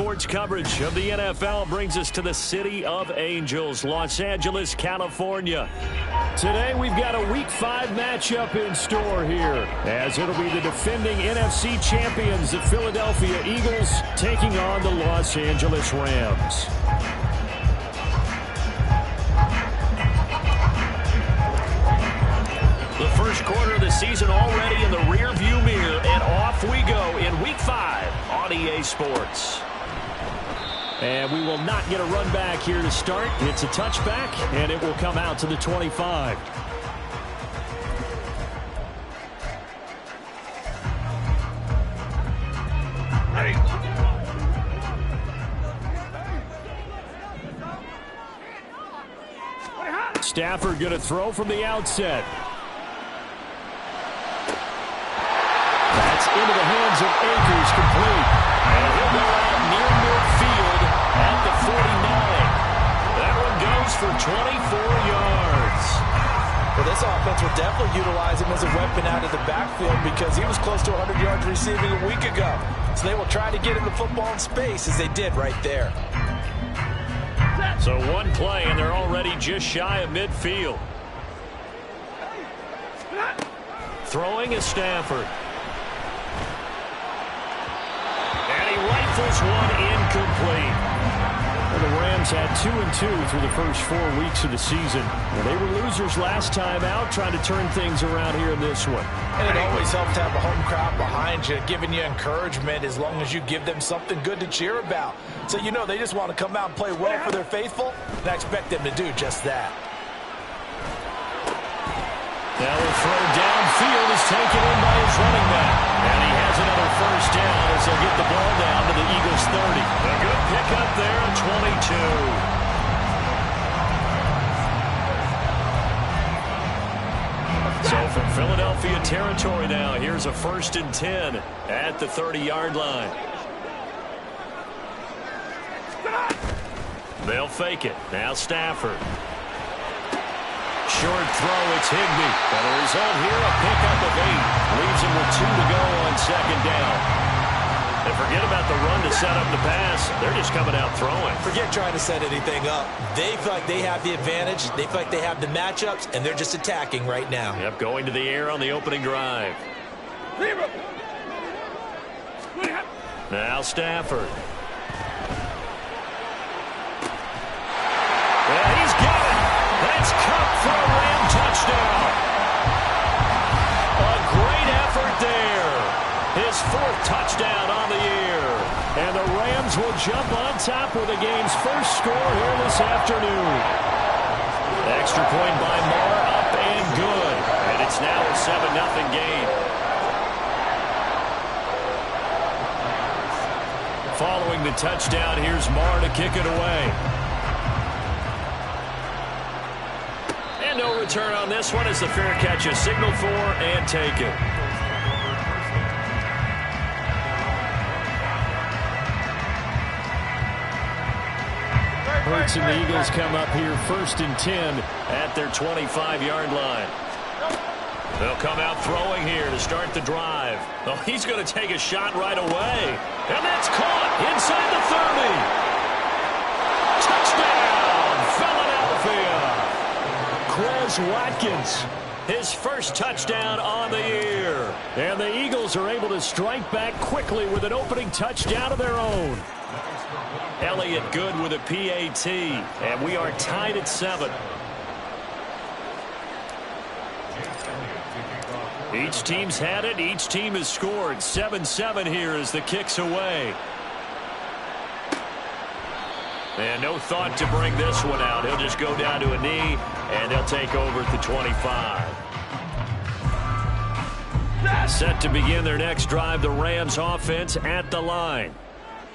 sports coverage of the NFL brings us to the City of Angels, Los Angeles, California. Today we've got a Week 5 matchup in store here, as it'll be the defending NFC champions, the Philadelphia Eagles, taking on the Los Angeles Rams. The first quarter of the season already in the rearview mirror, and off we go in Week 5 on EA Sports. And we will not get a run back here to start. It's a touchback, and it will come out to the 25. Stafford going to throw from the outset. That's into the hands of Akers, complete. And he'll go out near midfield at the 49. That one goes for 24 yards. Well, this offense will definitely utilize him as a weapon out of the backfield because he was close to 100 yards receiving a week ago. So they will try to get him the football in space as they did right there. So one play, and they're already just shy of midfield. Throwing is Stafford. And he rifles one incomplete. Well, the Rams had 2-2 through the first 4 weeks of the season. Well, they were losers last time out, trying to turn things around here in this one. And it always helps to have a home crowd behind you, giving you encouragement as long as you give them something good to cheer about. So you know they just want to come out and play well for their faithful, and I expect them to do just that. Now the throw downfield is taken in by his running back. And he has another first down as they'll get the ball down to the Eagles' 30. A good pickup there at 22. So from Philadelphia territory now, here's a 1st and 10 at the 30-yard line. They'll fake it. Now Stafford. Short throw, it's Higbee. And the result here, a pickup of 8. Leaves him with 2 to go on 2nd down. And forget about the run to set up the pass. They're just coming out throwing. Forget trying to set anything up. They feel like they have the advantage. They feel like they have the matchups, and they're just attacking right now. Yep, going to the air on the opening drive. Now Stafford. And he's got it. That's Cup for a Ram touchdown. A great effort there. His 4th touchdown on the year. And the Rams will jump on top with the game's first score here this afternoon. Extra point by Marr, up and good. And it's now a 7-0 game. Following the touchdown, here's Marr to kick it away. And no return on this one as the fair catch is signaled for and taken. Hurts and the Eagles come up here 1st and 10 at their 25-yard line. They'll come out throwing here to start the drive. Oh, he's going to take a shot right away. And that's caught inside the 30. Touchdown, Philadelphia. Quez Watkins, his first touchdown on the year. And the Eagles are able to strike back quickly with an opening touchdown of their own. Elliott good with a PAT, and we are tied at 7. Each team's had it. Each team has scored. 7-7 here as the kick's away. And no thought to bring this one out. He'll just go down to a knee, and they'll take over at the 25. Set to begin their next drive, the Rams offense at the line.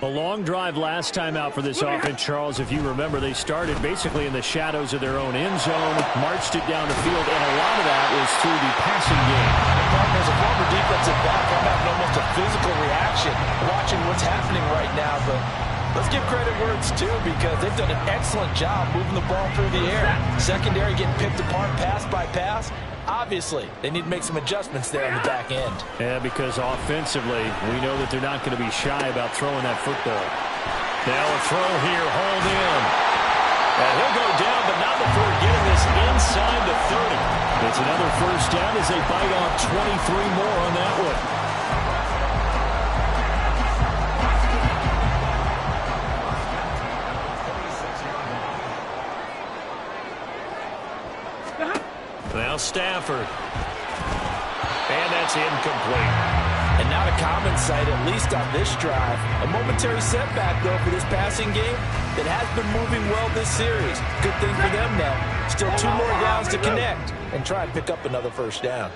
A long drive last time out for this offense, Charles. If you remember, they started basically in the shadows of their own end zone, marched it down the field, and a lot of that was through the passing game. As a former defensive back, I'm having almost a physical reaction watching what's happening right now. But let's give credit where it's due because they've done an excellent job moving the ball through the air. Secondary getting picked apart pass by pass. Obviously, they need to make some adjustments there on the back end. Yeah, because offensively, we know that they're not going to be shy about throwing that football. Now a throw here, hauled in. And he'll go down, but not before getting this inside the 30. It's another first down as they bite off 23 more on that one. Now Stafford. And that's incomplete. And not a common sight, at least on this drive. A momentary setback, though, for this passing game that has been moving well this series. Good thing for them, though. Still 2 more downs to connect and try and pick up another first down.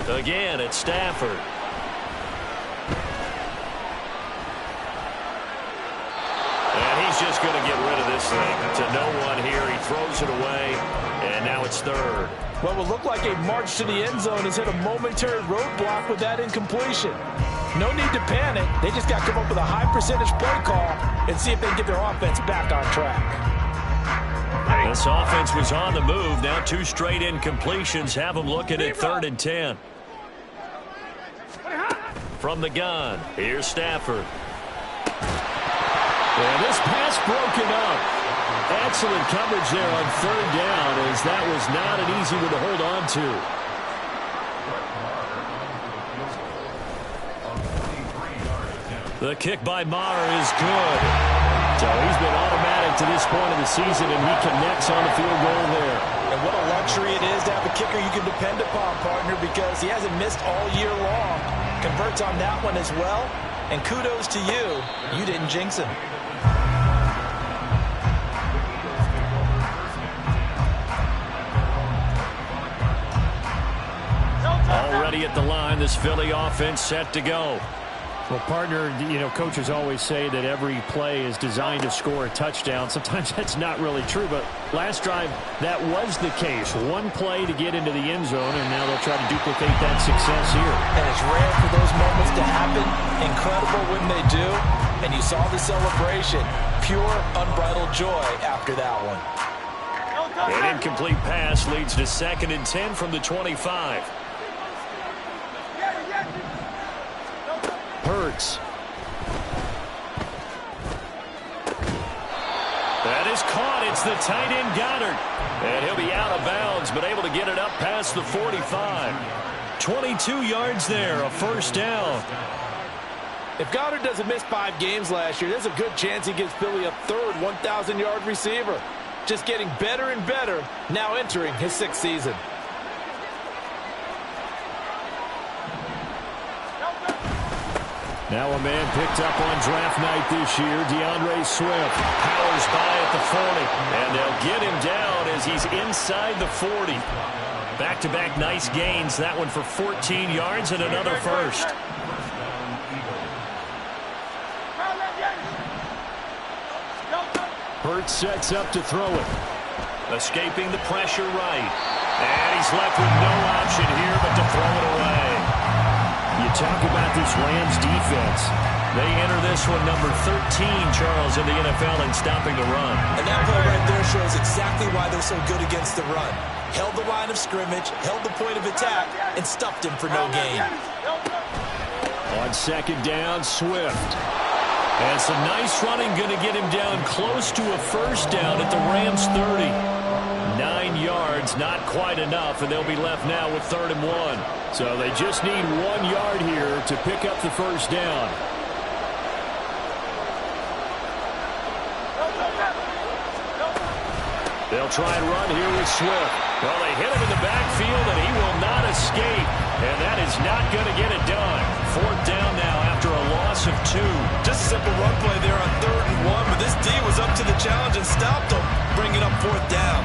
Again, it's Stafford. Just going to get rid of this thing to no one here. He throws it away, and now it's third. What will look like a march to the end zone has hit a momentary roadblock with that incompletion. No need to panic. They just got to come up with a high percentage play call and see if they can get their offense back on track. This offense was on the move. Now 2 straight incompletions have them looking at 3rd and 10. From the gun, here's Stafford. And this pass broken up. Excellent coverage there on 3rd down, as that was not an easy one to hold on to. The kick by Maher is good. So he's been automatic to this point of the season, and he connects on the field goal there. And what a luxury it is to have a kicker you can depend upon, partner, because he hasn't missed all year long. Converts on that one as well. And kudos to you. You didn't jinx him. Already at the line, this Philly offense set to go. Well, partner, coaches always say that every play is designed to score a touchdown. Sometimes that's not really true, but last drive, that was the case. 1 play to get into the end zone, and now they'll try to duplicate that success here. And it's rare for those moments to happen. Incredible when they do. And you saw the celebration. Pure, unbridled joy after that one. An incomplete pass leads to 2nd and 10 from the 25. Hurts. That is caught. It's the tight end Goddard. And he'll be out of bounds, but able to get it up past the 45. 22 yards there, a first down. If Goddard doesn't miss 5 games last year, there's a good chance he gives Philly a 3rd 1,000-yard receiver. Just getting better and better, now entering his 6th season. Now a man picked up on draft night this year, DeAndre Swift. Powers by at the 40, and they'll get him down as he's inside the 40. Back-to-back nice gains, that one for 14 yards and another first. Hurts sets up to throw it. Escaping the pressure right. And he's left with no option here but to throw it away. You talk about this Rams defense. They enter this one number 13, Charles, in the NFL in stopping the run. And that play right there shows exactly why they're so good against the run. Held the line of scrimmage, held the point of attack, and stuffed him for no gain. On 2nd down, Swift. And some nice running going to get him down close to a first down at the Rams 30. 9 yards, not quite enough, and they'll be left now with 3rd and 1. So they just need 1 yard here to pick up the first down. They'll try and run here with Swift. Well, they hit him in the backfield, and he will not escape. And that is not going to get it done. 4th down now after a loss of 2. Just a simple run play there on 3rd and 1, but this D was up to the challenge and stopped him, bringing up 4th down.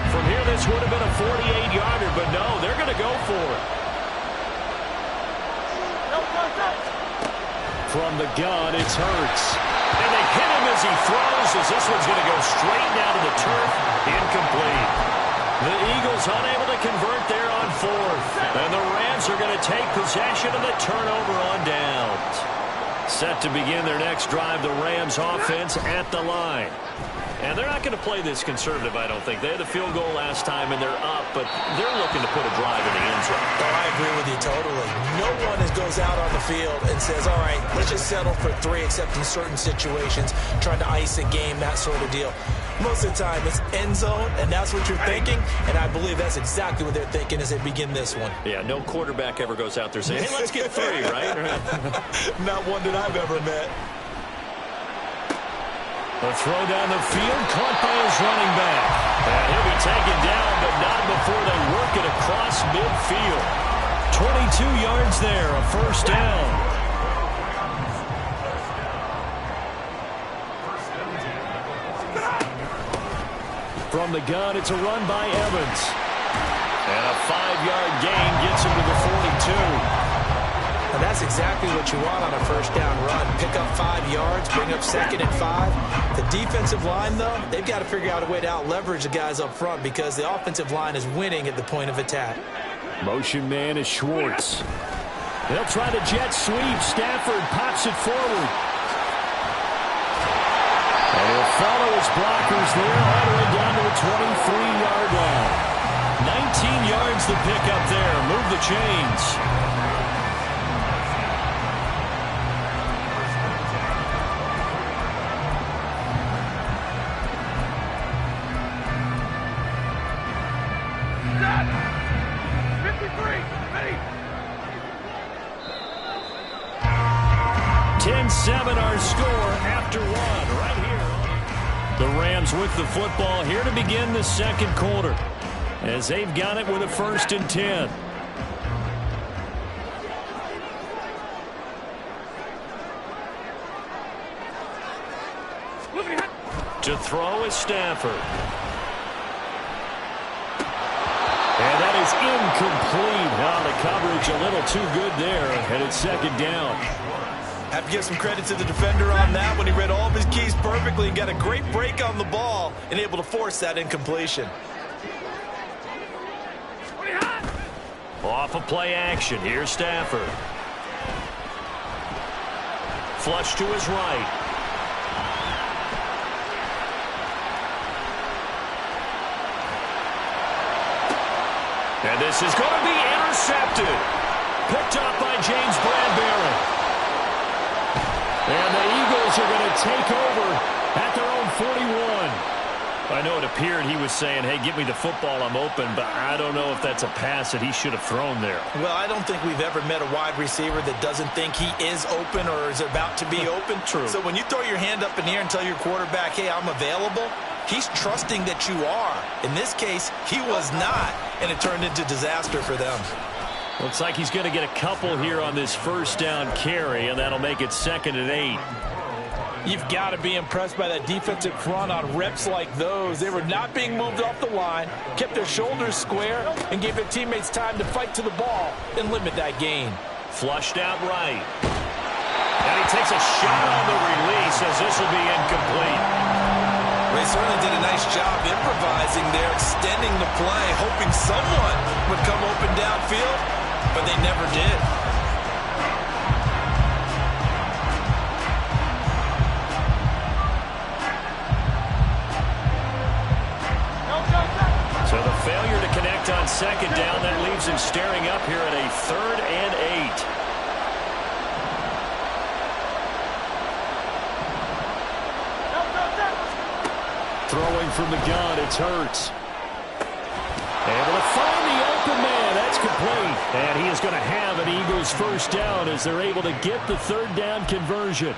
From here, this would have been a 48-yarder, but no, they're going to go for it. From the gun, it's Hurts. And they hit him as he throws, as this one's going to go straight down to the turf. Incomplete. The Eagles unable to convert there on 4th. And the Rams are going to take possession of the turnover on downs. Set to begin their next drive, the Rams offense at the line. And they're not going to play this conservative, I don't think. They had a field goal last time, and they're up, but they're looking to put a drive in the end zone. Oh, I agree with you totally. No one goes out on the field and says, all right, let's just settle for 3, except in certain situations, trying to ice a game, that sort of deal. Most of the time, it's end zone, and that's what you're thinking, and I believe that's exactly what they're thinking as they begin this one. Yeah, no quarterback ever goes out there saying, hey, let's get 3, right? Not one that I've ever met. A throw down the field, caught by his running back. And he'll be taken down, but not before they work it across midfield. 22 yards there, a first down. From the gun, it's a run by Evans. And a 5-yard gain gets him to the 42. And that's exactly what you want on a first down run. Pick up 5 yards, bring up 2nd and 5. The defensive line, though, they've got to figure out a way to out-leverage the guys up front because the offensive line is winning at the point of attack. Motion man is Schwartz. They'll try the jet sweep. Stafford pops it forward. And he'll follow his blockers there all the way down to the 23-yard line. 19 yards to pick up there. Move the chains. Our score after 1 right here. The Rams with the football here to begin the second quarter as they've got it with a 1st and 10. To throw is Stafford. And that is incomplete. Now the coverage a little too good there, and it's 2nd down. Have to give some credit to the defender on that when he read all of his keys perfectly and got a great break on the ball and able to force that incompletion. Off of play action. Here's Stafford. Flush to his right. And this is going to be intercepted. Picked up by James Bradbury. And the Eagles are going to take over at their own 41. I know it appeared he was saying, hey, give me the football, I'm open, but I don't know if that's a pass that he should have thrown there. Well, I don't think we've ever met a wide receiver that doesn't think he is open or is about to be open. True. So when you throw your hand up in the air and tell your quarterback, hey, I'm available, he's trusting that you are. In this case, he was not, and it turned into disaster for them. Looks like he's going to get a couple here on this first down carry, and that'll make it 2nd and 8. You've got to be impressed by that defensive front on reps like those. They were not being moved off the line, kept their shoulders square, and gave their teammates time to fight to the ball and limit that gain. Flushed out right. And he takes a shot on the release as this will be incomplete. They certainly did a nice job improvising there, extending the play, hoping someone would come open downfield, but they never did. So the failure to connect on 2nd down, that leaves him staring up here at a 3rd and 8. Throwing from the gun, it's Hurts. Able to find the open man. That's complete. And he is going to have an Eagles first down as they're able to get the 3rd down conversion.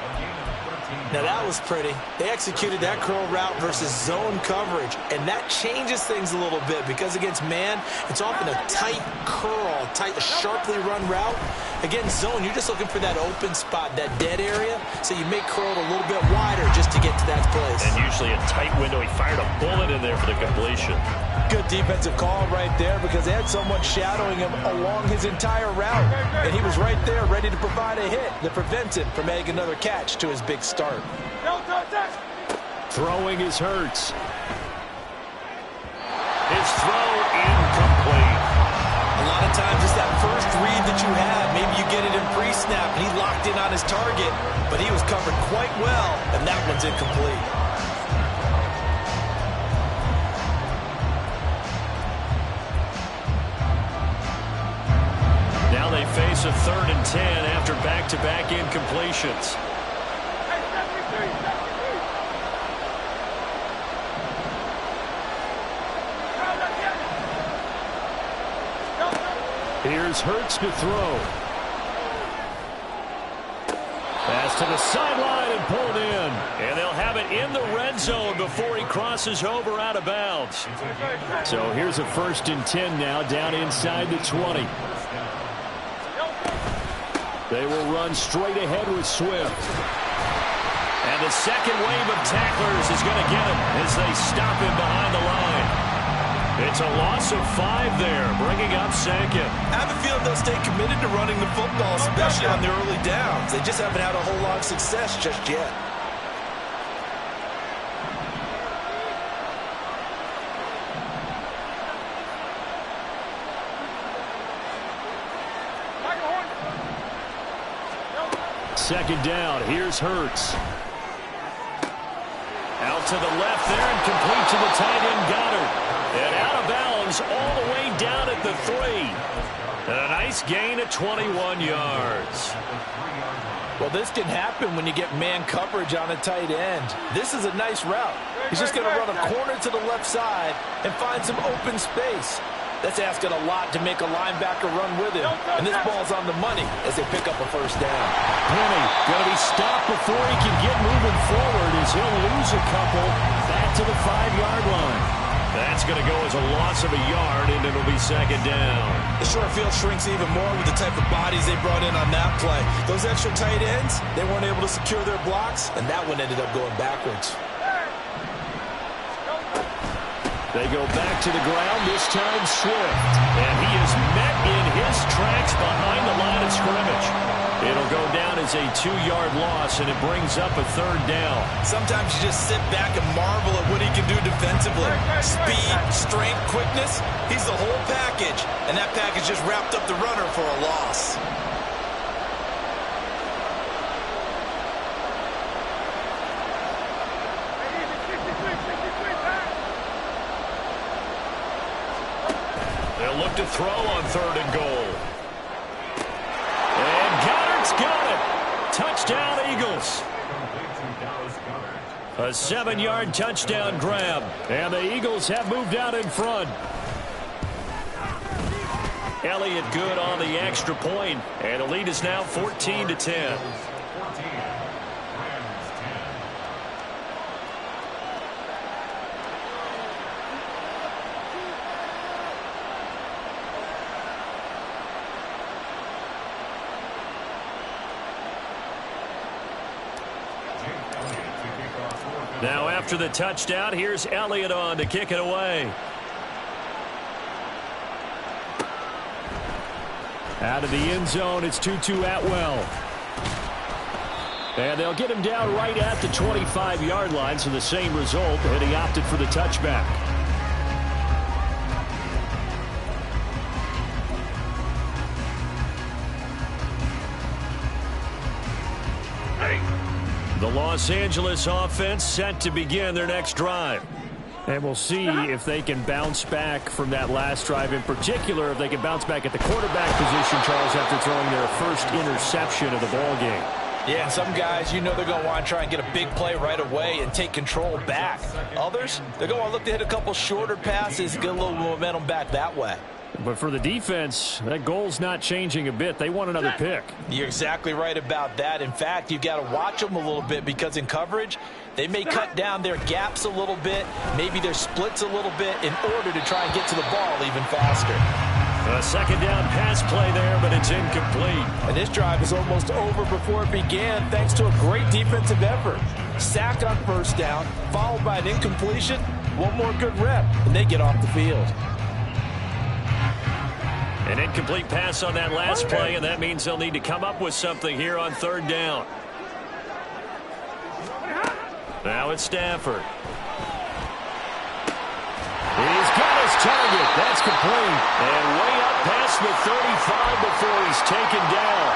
Now that was pretty. They executed that curl route versus zone coverage, and that changes things a little bit because against man, it's often a tight curl, a sharply run route. Against zone, you're just looking for that open spot, that dead area, so you make curl a little bit wider just to get to that place. And usually a tight window. He fired a bullet in there for the completion. Good defensive call right there because they had someone shadowing him along his entire route, and he was right there ready to provide a hit that prevents him from adding another catch to his big start. Throwing is Hurts. His throw incomplete. A lot of times it's that first read that you have. Maybe you get it in pre-snap, and he locked in on his target, but he was covered quite well, and that one's incomplete. face a 3rd and 10 after back-to-back incompletions. Here's Hurts to throw. Pass to the sideline and pulled in. And they'll have it in the red zone before he crosses over out of bounds. So here's a 1st and 10 now, down inside the 20. They will run straight ahead with Swift. And the second wave of tacklers is going to get him as they stop him behind the line. It's a loss of 5 there, bringing up 2nd. I have a feeling they'll stay committed to running the football, especially on the early downs. They just haven't had a whole lot of success just yet. Second down, here's Hurts. Out to the left there and complete to the tight end Goddard. And out of bounds all the way down at the 3. And a nice gain of 21 yards. Well, this can happen when you get man coverage on a tight end. This is a nice route. He's just going to run a corner to the left side and find some open space. That's asking a lot to make a linebacker run with him. And this ball's on the money as they pick up a 1st down. Penny going to be stopped before he can get moving forward as he'll lose a couple back to the 5-yard line. That's going to go as a loss of a yard, and it'll be 2nd down. The short field shrinks even more with the type of bodies they brought in on that play. Those extra tight ends, they weren't able to secure their blocks, and that one ended up going backwards. They go back to the ground, this time Swift. And he is met in his tracks behind the line of scrimmage. It'll go down as a 2-yard loss, and it brings up a 3rd down. Sometimes you just sit back and marvel at what he can do defensively. Speed, strength, quickness, he's the whole package. And that package just wrapped up the runner for a loss. They'll look to throw on 3rd and goal. And Goddard's got it. Touchdown, Eagles. A 7-yard touchdown grab. And the Eagles have moved out in front. Elliott good on the extra point. And the lead is now 14-10. Now after the touchdown, here's Elliott on to kick it away. Out of the end zone, it's Tutu Atwell. And they'll get him down right at the 25-yard line, so the same result, and he opted for the touchback. The Los Angeles offense set to begin their next drive. And we'll see if they can bounce back from that last drive, in particular, if they can bounce back at the quarterback position, Charles, after throwing their first interception of the ball game. Yeah, some guys, you know they're going to want to try and get a big play right away and take control back. Others, they're going to want to look to hit a couple shorter passes, get a little momentum back that way. But for the defense, that goal's not changing a bit. They want another pick. You're exactly right about that. In fact, you've got to watch them a little bit because in coverage, they may cut down their gaps a little bit, maybe their splits a little bit in order to try and get to the ball even faster. A 2nd down pass play there, but it's incomplete. And this drive is almost over before it began thanks to a great defensive effort. Sack on 1st down, followed by an incompletion. One more good rep, and they get off the field. An incomplete pass on that last play, and that means they'll need to come up with something here on 3rd down. Now it's Stafford. He's got his target. That's complete. And way up past the 35 before he's taken down.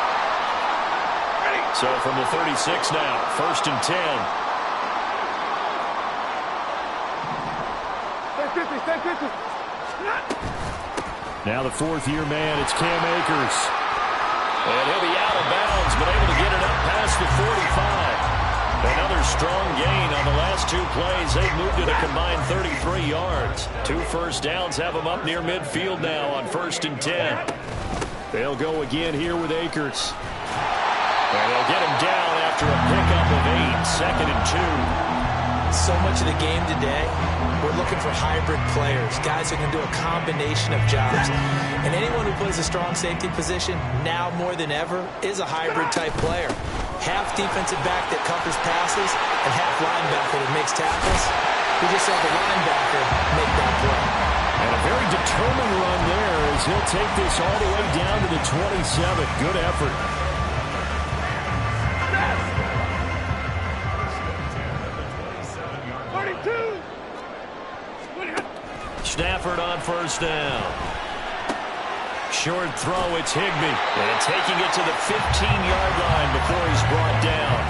So from the 36 now, 1st and 10. Now the 4th-year man, it's Cam Akers. And he'll be out of bounds, but able to get it up past the 45. Another strong gain on the last two plays. They've moved it a combined 33 yards. 2 first downs have them up near midfield now on 1st and 10. They'll go again here with Akers. And they'll get him down after a pickup of 8, 2nd and 2. So much of the game today, we're looking for hybrid players, guys who can do a combination of jobs. And anyone who plays a strong safety position, now more than ever, is a hybrid-type player. Half defensive back that covers passes and half linebacker that makes tackles. We just saw the linebacker make that play. And a very determined run there as he'll take this all the way down to the 27. Good effort. Stafford on 1st down. Short throw, it's Higbee. And taking it to the 15-yard line before he's brought down.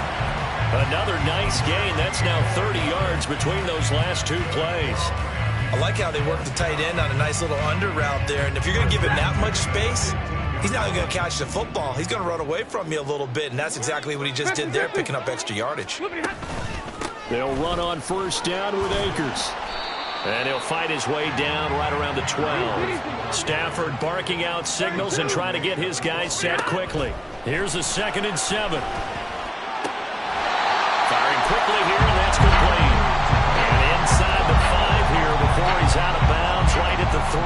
Another nice gain. That's now 30 yards between those last 2 plays. I like how they work the tight end on a nice little under route there. And if you're going to give him that much space, he's not going to catch the football. He's going to run away from you a little bit, and that's exactly what he just did there, picking up extra yardage. They'll run on 1st down with Akers. And he'll fight his way down right around the 12. Stafford barking out signals and trying to get his guys set quickly. Here's a 2nd and 7. Firing quickly here, and that's complete. And inside the 5 here before he's out of bounds, right at the 3.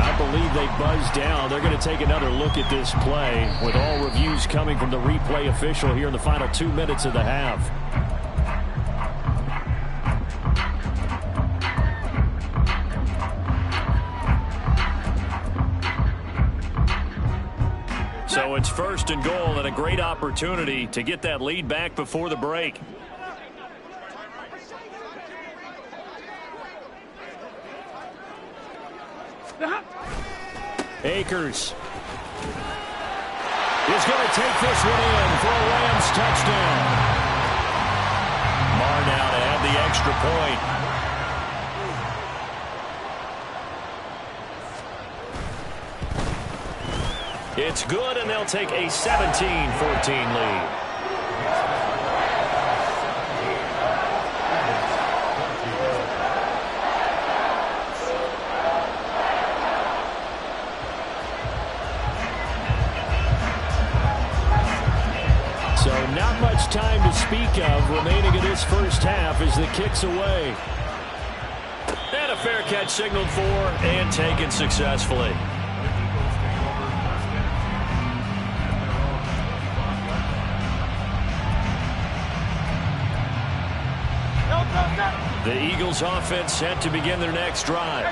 I believe they buzzed down. They're going to take another look at this play with all reviews coming from the replay official here in the final 2 minutes of the half. So it's 1st and goal and a great opportunity to get that lead back before the break. Akers is going to take this one in for a Rams touchdown. Marr now to add the extra point. It's good, and they'll take a 17-14 lead. So not much time to speak of remaining in this first half as the kick's away. And a fair catch signaled for and taken successfully. The Eagles offense set to begin their next drive.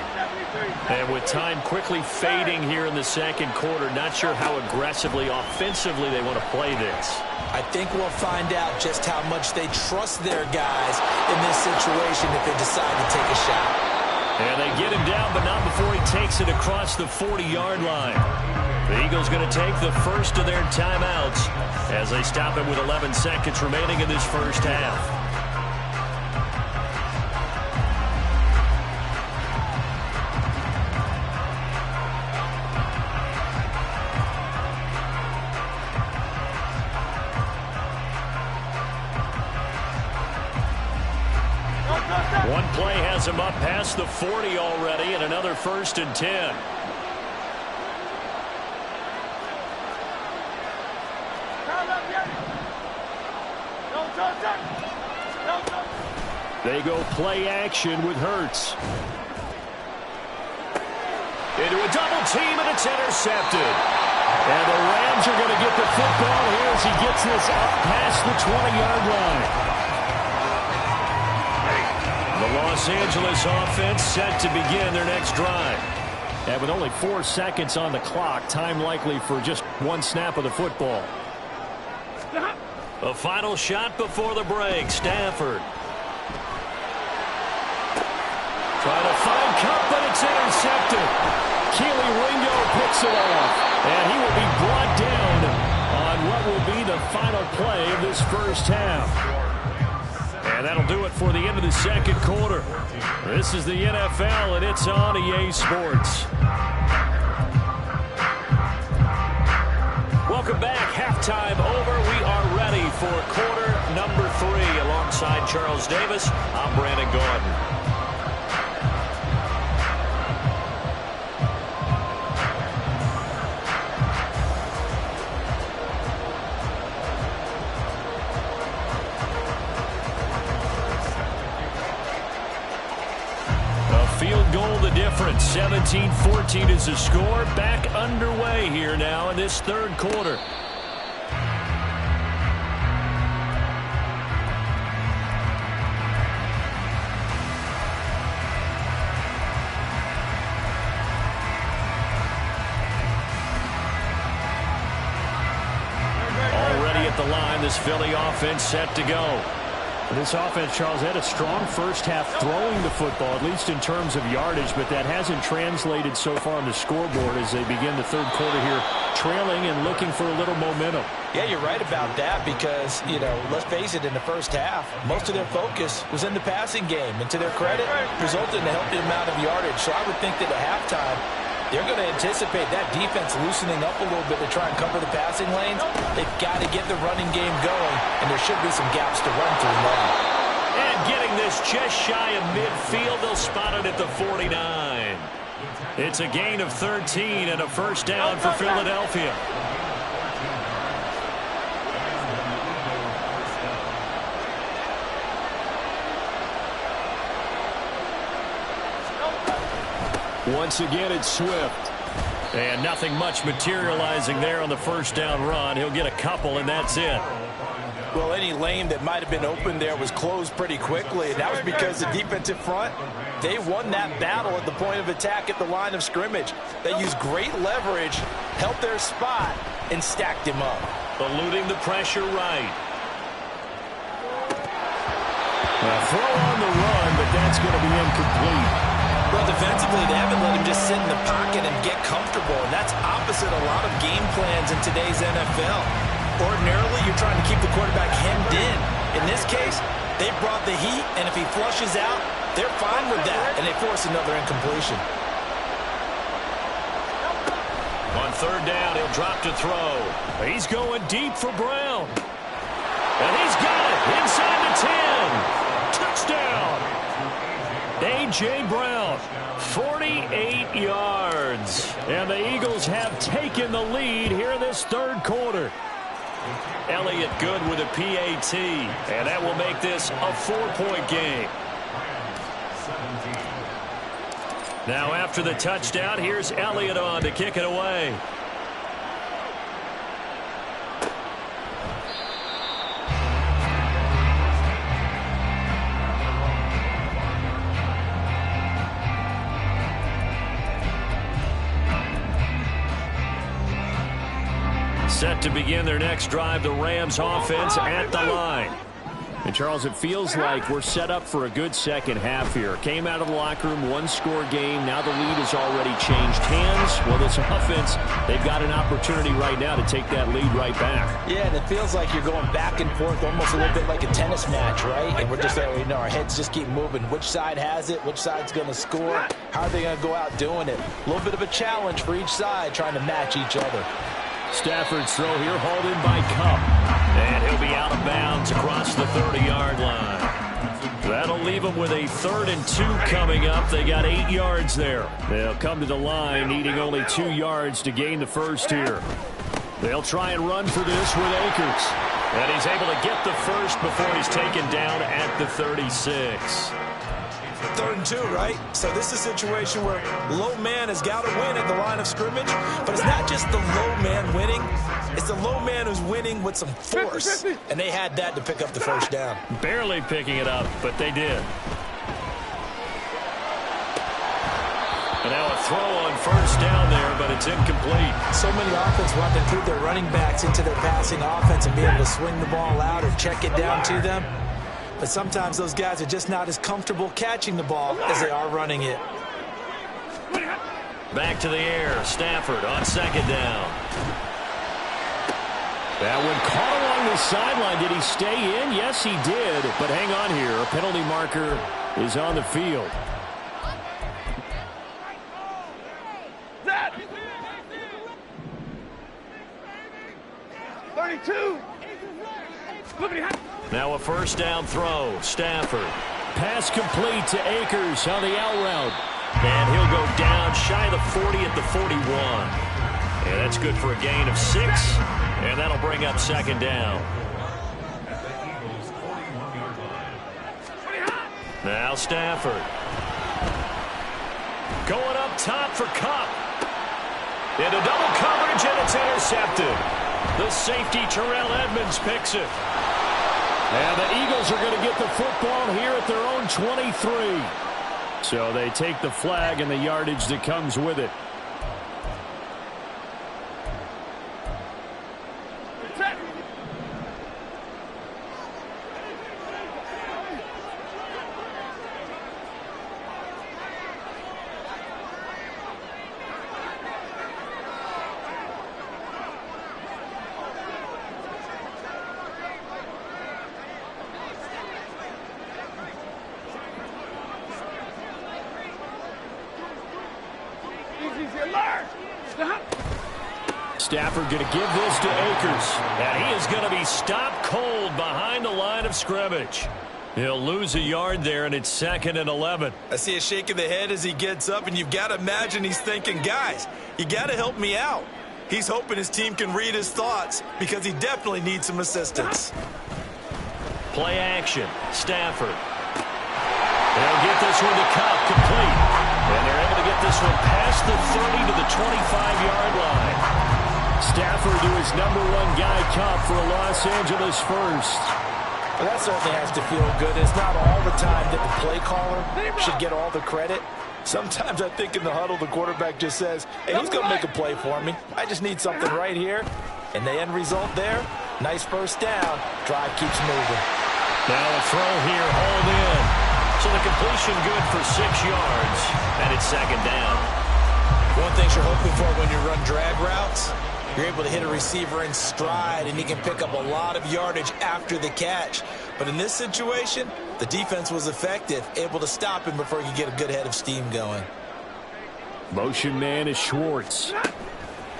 And with time quickly fading here in the 2nd quarter, not sure how aggressively, offensively they want to play this. I think we'll find out just how much they trust their guys in this situation if they decide to take a shot. And they get him down, but not before he takes it across the 40-yard line. The Eagles going to take the first of their timeouts as they stop it with 11 seconds remaining in this first half. One play has him up past the 40 already, and another 1st and 10. They go play action with Hurts. Into a double team, and it's intercepted. And the Rams are going to get the football here as he gets this up past the 20-yard line. The Los Angeles offense set to begin their next drive. And with only 4 seconds on the clock, time likely for just one snap of the football. A final shot before the break. Stafford. Trying to find Cup, but it's intercepted. Keely Ringo picks it off. And he will be brought down on what will be the final play of this first half. And that'll do it for the end of the 2nd quarter. This is the NFL, and it's on EA Sports. Welcome back. Halftime over. We are ready for quarter number 3. Alongside Charles Davis, I'm Brandon Gordon. Field goal the difference. 17-14 is the score. Back underway here now in this third quarter. Already at the line, this Philly offense set to go. This offense, Charles, had a strong first half throwing the football, at least in terms of yardage, but that hasn't translated so far on the scoreboard as they begin the third quarter here, trailing and looking for a little momentum. Yeah, you're right about that because, let's face it, in the first half, most of their focus was in the passing game. And to their credit, resulted in a healthy amount of yardage. So I would think that at halftime, they're going to anticipate that defense loosening up a little bit to try and cover the passing lanes. They've got to get the running game going, and there should be some gaps to run through now. And getting this just shy of midfield, they'll spot it at the 49. It's a gain of 13 and a first down for Philadelphia. Once again, it's Swift. And nothing much materializing there on the first down run. He'll get a couple, and that's it. Well, any lane that might have been open there was closed pretty quickly, and that was because the defensive front, they won that battle at the point of attack at the line of scrimmage. They used great leverage, held their spot, and stacked him up. Eluding the pressure right. A throw on the run, but that's going to be incomplete. Well, defensively, they haven't let him just sit in the pocket and get comfortable, and that's opposite a lot of game plans in today's NFL. Ordinarily, you're trying to keep the quarterback hemmed in. In this case, they brought the heat, and if he flushes out, they're fine with that, and they force another incompletion. On third down, he'll drop to throw. He's going deep for Brown. And he's got it inside the 10. Touchdown. A.J. Brown, 48 yards. And the Eagles have taken the lead here in this third quarter. Elliott good with a PAT. And that will make this a 4-point game. Now after the touchdown, here's Elliott on to kick it away. Set to begin their next drive, the Rams offense at the line. And, Charles, it feels like we're set up for a good second half here. Came out of the locker room, one-score game. Now the lead has already changed hands. Well, this offense, they've got an opportunity right now to take that lead right back. Yeah, and it feels like you're going back and forth almost a little bit like a tennis match, right? And we're just, our heads just keep moving. Which side has it? Which side's going to score? How are they going to go out doing it? A little bit of a challenge for each side trying to match each other. Stafford's throw here hauled in by Kupp. And he'll be out of bounds across the 30-yard line. That'll leave them with a 3rd and 2 coming up. They got 8 yards there. They'll come to the line needing only 2 yards to gain the first here. They'll try and run for this with Akers. And he's able to get the first before he's taken down at the 36. 3rd and 2, right? So this is a situation where low man has got to win at the line of scrimmage, but it's not just the low man winning, it's the low man who's winning with some force, and they had that to pick up the first down. Barely picking it up, but they did. And now a throw on first down there, but it's incomplete. So many offenses want to include their running backs into their passing offense and be able to swing the ball out or check it down to them. But sometimes those guys are just not as comfortable catching the ball as they are running it. Back to the air. Stafford on second down. That one caught along the sideline. Did he stay in? Yes, he did. But hang on here. A penalty marker is on the field. Now a first down throw. Stafford. Pass complete to Akers on the out route. And he'll go down shy of the 40 at the 41. And that's good for a gain of 6. And that'll bring up second down. Now Stafford. Going up top for Kupp. Into double coverage, and it's intercepted. The safety, Terrell Edmonds, picks it. And the Eagles are going to get the football here at their own 23. So they take the flag and the yardage that comes with it. Stafford going to give this to Akers. And he is going to be stopped cold behind the line of scrimmage. He'll lose a yard there, and it's 2nd and 11. I see a shake of the head as he gets up, and you've got to imagine he's thinking, guys, you got to help me out. He's hoping his team can read his thoughts because he definitely needs some assistance. Play action. Stafford. They'll get this one to Kupp, complete. And they're able to get this one past the 30 to the 25-yard line. Stafford to his #1 guy, Kupp, for a Los Angeles first. Well, that certainly has to feel good. It's not all the time that the play caller should get all the credit. Sometimes I think in the huddle, the quarterback just says, hey, he's going to make a play for me. I just need something right here. And the end result there, nice first down. Drive keeps moving. Now a throw here, hauled in. So the completion good for 6 yards, and it's 2nd down. One thing you're hoping for when you run drag routes, you're able to hit a receiver in stride, and he can pick up a lot of yardage after the catch. But in this situation, the defense was effective, able to stop him before he could get a good head of steam going. Motion man is Schwartz.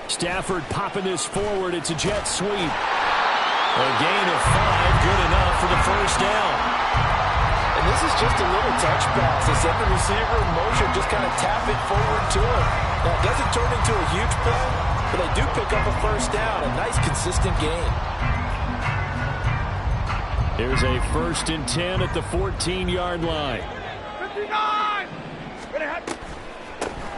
Stafford popping this forward. It's a jet sweep. A gain of 5, good enough for the first down. And this is just a little touch pass. They set the receiver in motion, just kind of tap it forward to him. Now, it doesn't turn into a huge play, but they do pick up a first down. A nice, consistent gain. Here's a 1st and 10 at the 14-yard line. 59!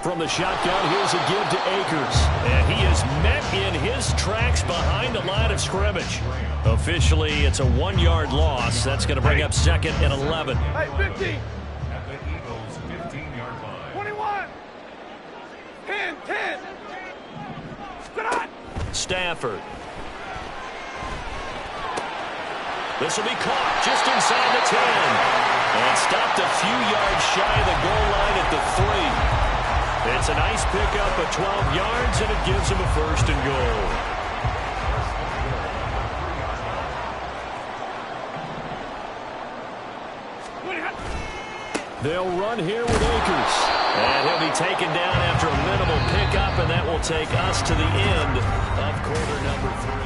From the shotgun, here's a give to Akers. And he is met in his tracks behind the line of scrimmage. Officially, it's a 1-yard loss. That's going to bring up 2nd and 11. Hey, 50! At the Eagles' 15-yard line. 21! 10! Good on! Stafford. This will be caught just inside the 10. And stopped a few yards shy of the goal line at the 3. It's a nice pickup of 12 yards, and it gives him a 1st and goal. They'll run here with Akers. And he'll be taken down after a minimal pickup, and that will take us to the end of quarter number 3.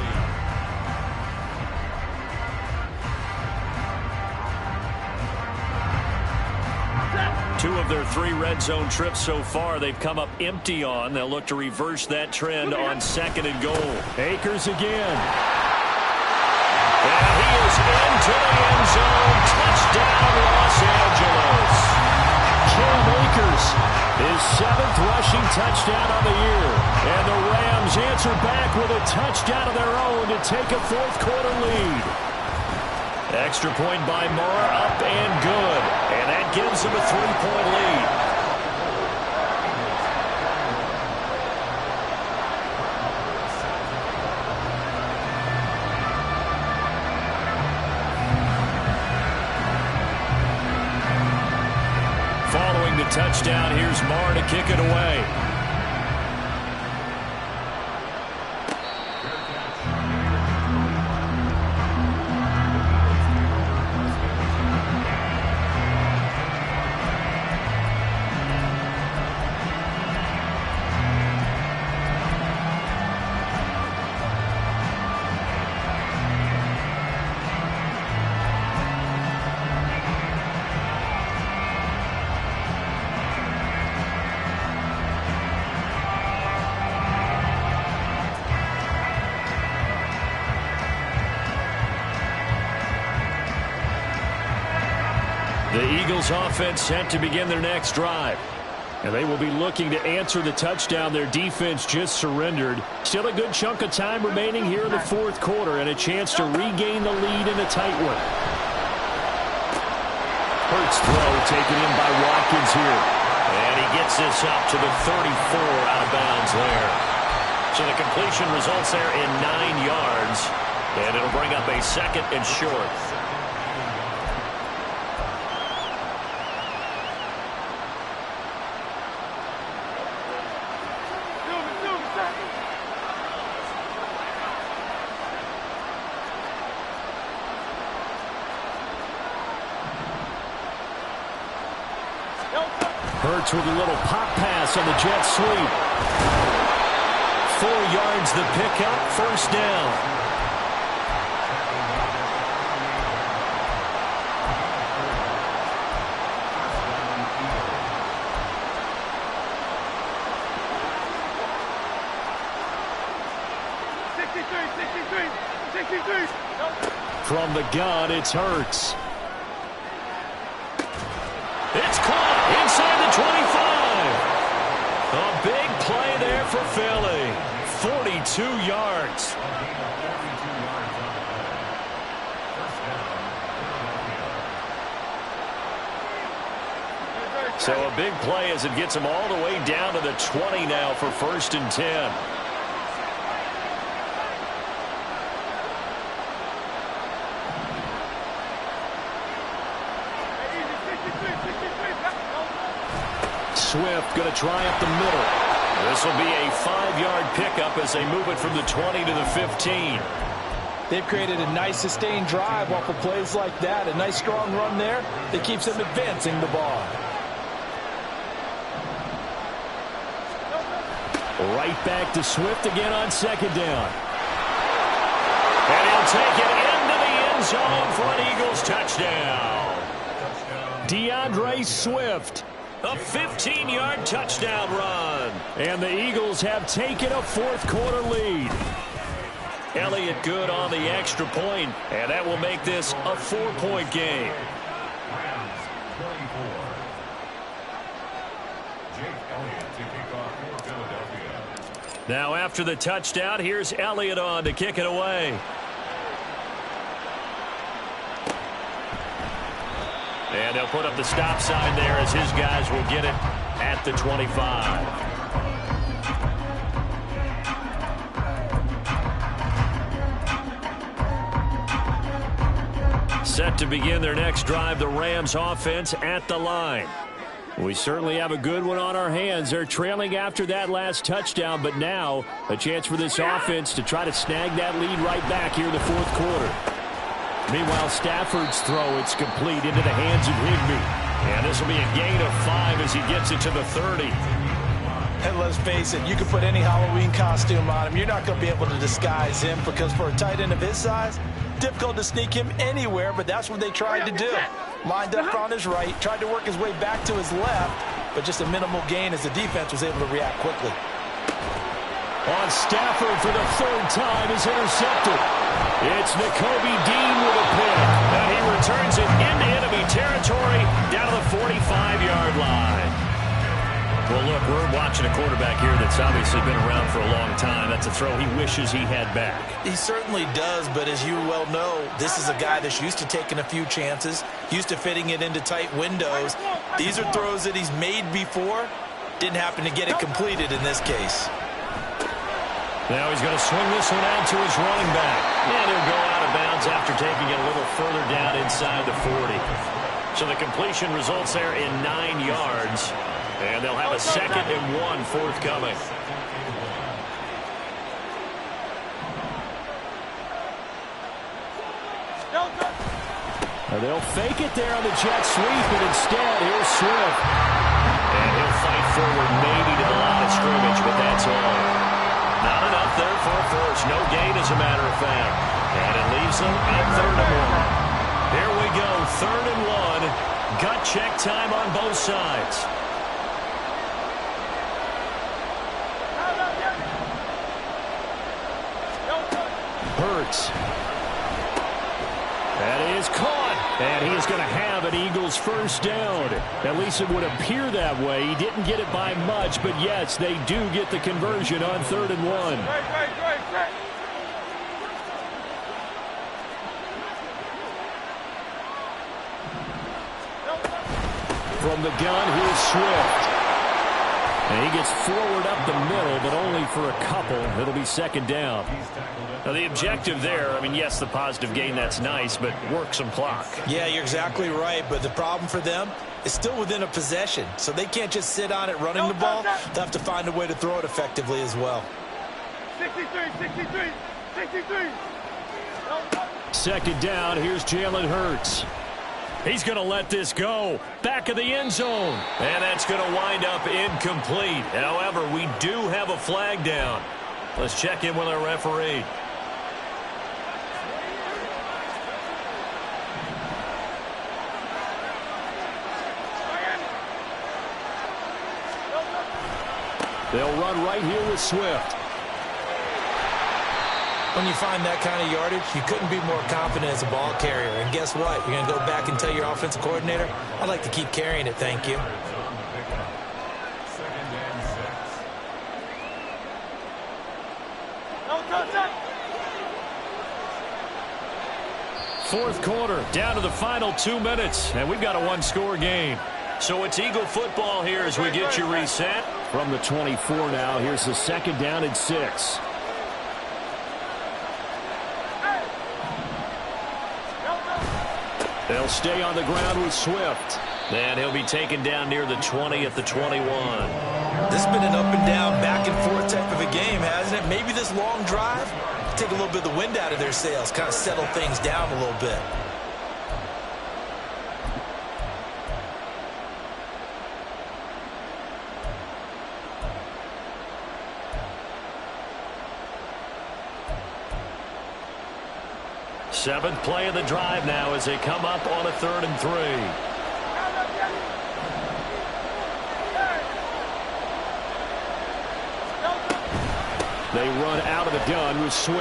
Two of their 3 red zone trips so far, they've come up empty on. They'll look to reverse that trend on 2nd and goal. Akers again. And he is into the end zone. Touchdown, Los Angeles. Cam Akers, his 7th rushing touchdown on the year. And the Rams answer back with a touchdown of their own to take a 4th quarter lead. Extra point by Moore, up and good. And that gives them a 3-point lead. Following the touchdown, here's Moore to kick it away. Eagles offense set to begin their next drive. And they will be looking to answer the touchdown their defense just surrendered. Still a good chunk of time remaining here in the fourth quarter and a chance to regain the lead in a tight one. Hurts throw taken in by Watkins here. And he gets this up to the 34 out of bounds there. So the completion results there in 9 yards. And it'll bring up a second and short. Hurts with a little pop pass on the jet sweep. 4 yards the pickup, first down. From the gun, it's Hurts. It's caught inside the 25. A big play there for Philly. 42 yards. So a big play as it gets them all the way down to the 20 now for 1st and 10. Swift going to try up the middle. This will be a 5-yard pickup as they move it from the 20 to the 15. They've created a nice sustained drive off of plays like that. A nice strong run there that keeps them advancing the ball. Right back to Swift again on 2nd down. And he'll take it into the end zone for an Eagles touchdown. DeAndre Swift. A 15-yard touchdown run. And the Eagles have taken a fourth quarter lead. Elliott good on the extra point, and that will make this a 4-point game. Now after the touchdown, here's Elliott on to kick it away. And they'll put up the stop sign there as his guys will get it at the 25. Set to begin their next drive, the Rams offense at the line. We certainly have a good one on our hands. They're trailing after that last touchdown, but now a chance for this offense to try to snag that lead right back here in the fourth quarter. Meanwhile, Stafford's throw, it's complete into the hands of Higbee. And this will be a gain of 5 as he gets it to the 30. And let's face it, you can put any Halloween costume on him. You're not going to be able to disguise him because for a tight end of his size, difficult to sneak him anywhere, but that's what they tried to do. Lined up on his right, tried to work his way back to his left, but just a minimal gain as the defense was able to react quickly. On Stafford for the 3rd time is intercepted. It's Nakobe Dean with a pick. And he returns it into enemy territory down to the 45-yard line. Well, look, we're watching a quarterback here that's obviously been around for a long time. That's a throw he wishes he had back. He certainly does, but as you well know, this is a guy that's used to taking a few chances, used to fitting it into tight windows. These are throws that he's made before. Didn't happen to get it completed in this case. Now he's going to swing this one out to his running back. And he'll go out of bounds after taking it a little further down inside the 40. So the completion results there in 9 yards. And they'll have a 2nd and 1 forthcoming. They'll fake it there on the jet sweep, but instead, here's Swift. And he'll fight forward maybe to the line of scrimmage, but that's all. Not enough there for a first. No gain, as a matter of fact. And it leaves them at 3rd and 1. Here we go, 3rd and 1. Gut check time on both sides. Hurts. That is caught. And he is going to have an Eagles first down. At least it would appear that way. He didn't get it by much, but yes, they do get the conversion on 3rd and 1. Great. From the gun, here's Swift. And he gets forward up the middle, but only for a couple. It'll be 2nd down. Now, the objective there, I mean, yes, the positive gain, that's nice, but work some clock. Yeah, you're exactly right, but the problem for them is still within a possession, so they can't just sit on it running the ball. They'll have to find a way to throw it effectively as well. 63. 2nd down, here's Jalen Hurts. He's going to let this go. Back of the end zone. And that's going to wind up incomplete. However, we do have a flag down. Let's check in with our referee. They'll run right here with Swift. When you find that kind of yardage, you couldn't be more confident as a ball carrier. And guess what? You're going to go back and tell your offensive coordinator, I'd like to keep carrying it, thank you. 4th quarter, down to the final 2 minutes, and we've got a 1-score game. So it's Eagle football here as we get you reset. From the 24 now, here's the 2nd down and 6. They'll stay on the ground with Swift. And he'll be taken down near the 20 at the 21. This has been an up and down, back and forth type of a game, hasn't it? Maybe this long drive, take a little bit of the wind out of their sails, kind of settle things down a little bit. Seventh play of the drive now as they come up on a 3rd and 3. They run out of the gun with Swift.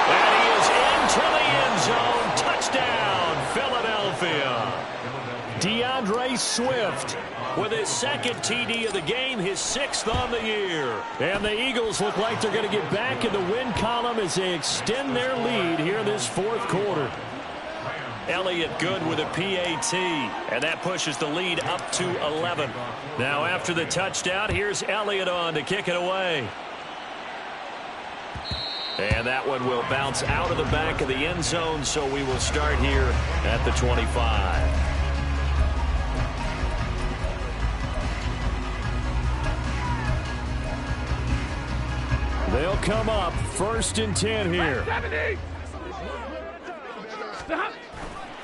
And he is into the end zone. Touchdown, Philadelphia. DeAndre Swift with his 2nd TD of the game, his 6th on the year. And the Eagles look like they're going to get back in the win column as they extend their lead here in this 4th quarter. Elliott good with a PAT, and that pushes the lead up to 11. Now after the touchdown, here's Elliott on to kick it away. And that one will bounce out of the back of the end zone, so we will start here at the 25. They'll come up 1st and 10 here.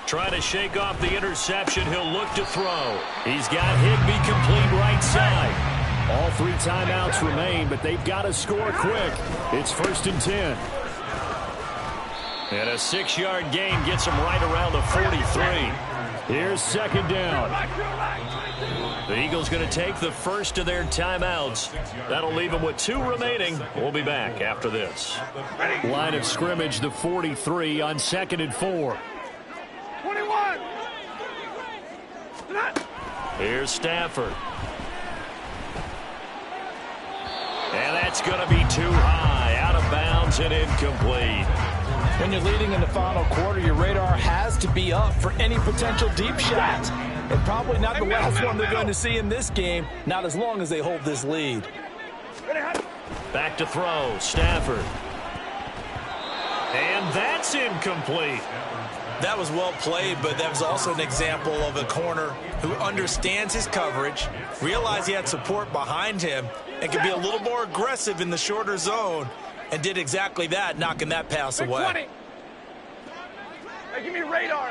Trying to shake off the interception. He'll look to throw. He's got Higbee complete right side. All 3 timeouts remain, but they've got to score quick. It's 1st and 10. And a 6-yard gain gets him right around the 43. Here's 2nd down. The Eagles going to take the first of their timeouts. That'll leave them with 2 remaining. We'll be back after this. Line of scrimmage, the 43 on 2nd and 4. 21. Here's Stafford. And that's going to be too high. Out of bounds and incomplete. When you're leading in the final quarter, your radar has to be up for any potential deep shots. And probably not the last one they're going to see in this game, not as long as they hold this lead. Back to throw, Stafford. And that's incomplete. That was well played, but that was also an example of a corner who understands his coverage, realized he had support behind him, and can be a little more aggressive in the shorter zone, and did exactly that, knocking that pass away. 20. Hey, give me radar.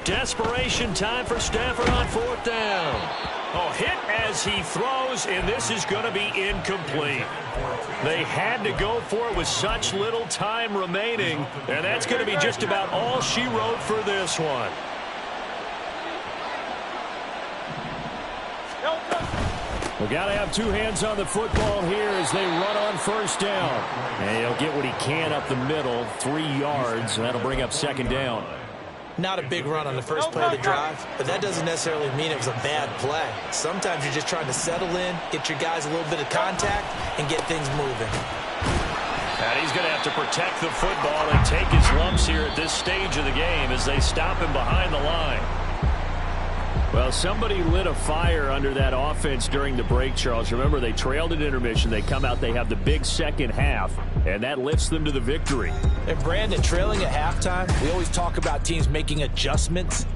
Desperation time for Stafford on 4th down. Oh, hit as he throws, and this is going to be incomplete. They had to go for it with such little time remaining, and that's going to be just about all she wrote for this one. We got to have two hands on the football here as they run on first down. And he'll get what he can up the middle, 3 yards, and that'll bring up second down. Not a big run on the first play of the drive, but that doesn't necessarily mean it was a bad play. Sometimes you're just trying to settle in, get your guys a little bit of contact, and get things moving. And he's going to have to protect the football and take his lumps here at this stage of the game as they stop him behind the line. Well, somebody lit a fire under that offense during the break, Charles. Remember, they trailed at intermission. They come out, they have the big second half, and that lifts them to the victory. And Brandon, trailing at halftime, we always talk about teams making adjustments.